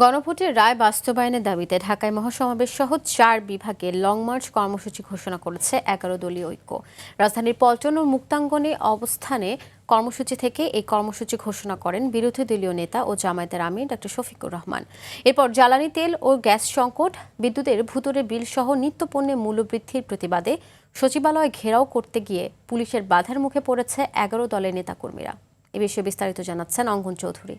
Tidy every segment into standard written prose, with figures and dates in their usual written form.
গণভোটের রায় বাস্তবায়নের দাবিতে ঢাকায় মহাসমাবেশ সহ ৪ বিভাগে লং মার্চ কর্মসূচি ঘোষণা করেছে ১১ দলীয় ঐক্য। রাজধানীর পল্টন ও মুক্তাঙ্গনে অবস্থানে কর্মসূচি থেকে এই কর্মসূচি ঘোষণা করেন বিরোধী দলীয় নেতা ও জামায়াতের আমির ডক্টর শফিকুর রহমান। এরপর জ্বালানি তেল ও গ্যাস সংকট, বিদ্যুতের ভুতুরে বিল সহ নিত্যপণ্যের মূল্যবৃদ্ধির প্রতিবাদে সচিবালয় ঘেরাও করতে গিয়ে পুলিশের বাধার মুখে পড়েছে ১১ দলের নেতাকর্মীরা। এ বিষয়ে বিস্তারিত জানাচ্ছেন অঙ্গন চৌধুরী।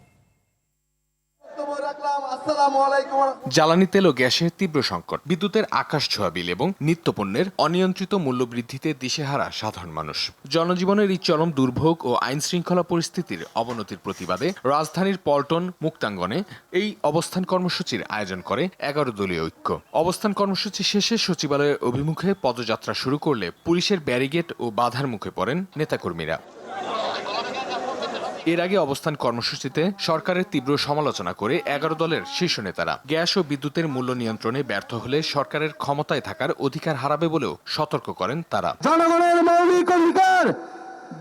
জ্বালানি তেল ও গ্যাসের তীব্র সংকট, বিদ্যুতের আকাশ ছোঁয়া বিল এবং নিত্যপণ্যের অনিয়ন্ত্রিত মূল্যবৃদ্ধিতে দিশেহারা সাধারণ মানুষ। জনজীবনের এই চরম দুর্ভোগ ও আইন শৃঙ্খলা পরিস্থিতির অবনতির প্রতিবাদে রাজধানীর পল্টন মুক্তাঙ্গনে এই অবস্থান কর্মসূচির আয়োজন করে ১১ দলীয় ঐক্য। অবস্থান কর্মসূচি শেষে সচিবালয়ের অভিমুখে পদযাত্রা শুরু করলে পুলিশের ব্যারিকেড ও বাধার মুখে পড়েন নেতাকর্মীরা। এর আগে অবস্থান কর্মসূচিতে সরকারের তীব্র সমালোচনা করে ১১ দলের শীর্ষ নেতারা গ্যাস ও বিদ্যুতের মূল্য নিয়ন্ত্রণে ব্যর্থ হলে সরকারের ক্ষমতায় থাকার অধিকার হারাবে বলেও সতর্ক করেন তারা। জনগণের মৌলিক অধিকার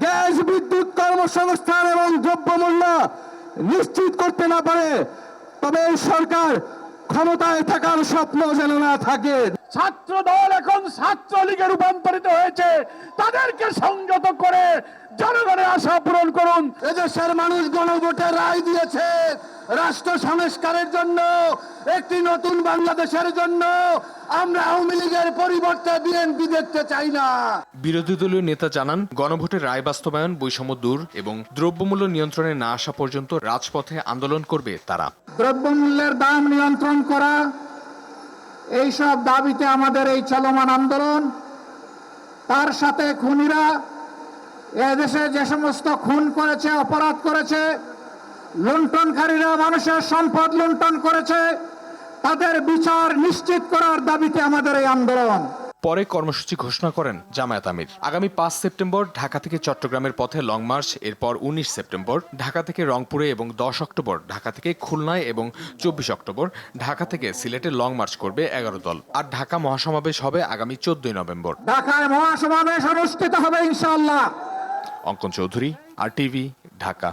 গ্যাস, বিদ্যুৎ, কর্মসংস্থান এবং দ্রব্যমূল্য নিশ্চিত করতে না পারে, তবে এই সরকার ক্ষমতায় থাকার স্বপ্ন যেন না থাকে। ছাত্র দল এখন ছাত্রলীগে রূপান্তরিত হয়েছে, তাদেরকে সংযত করে জনগণের আশা পূরণ করুন। এদেশের মানুষ গণভোটের রায় দিয়েছে রাষ্ট্র সংস্কারের জন্য, একটি নতুন বাংলাদেশের জন্য। আমরা আওয়ামী লীগের পরিবর্তে বিএনপি দেখতে চাই না। বিরোধী দলীয় নেতা জানান, গণভোটের রায় বাস্তবায়ন, বৈষম্য দূর এবং দ্রব্যমূল্য নিয়ন্ত্রণে না আসা পর্যন্ত রাজপথে আন্দোলন করবে তারা। দ্রব্যমূল্যের দাম নিয়ন্ত্রণ করা, এইসব দাবিতে আমাদের এই চলমান আন্দোলন। তার সাথে খুনিরা এদেশে যে সমস্ত খুন করেছে, অপরাধ করেছে, লুণ্ঠনকারীরা মানুষের সম্পদ লুণ্ঠন করেছে, তাদের বিচার নিশ্চিত করার দাবিতে আমাদের এই আন্দোলন। পরে কর্মসূচি ঘোষণা করেন জামায়াত আমির। আগামী ৫ সেপ্টেম্বর ঢাকা থেকে চট্টগ্রামের পথে লং মার্চ, এরপর ১৯ সেপ্টেম্বর ঢাকা থেকে রংপুরে এবং ১০ অক্টোবর ঢাকা থেকে খুলনায় এবং ২৪ অক্টোবর ঢাকা থেকে সিলেটে লং মার্চ করবে ১১ দল। আর ঢাকা মহাসমাবেশ হবে আগামী ১৪ নভেম্বর। ঢাকায় মহাসমাবেশ অনুষ্ঠিত হবে ইনশাআল্লাহ। অঙ্কন চৌধুরী, RTV, ঢাকা।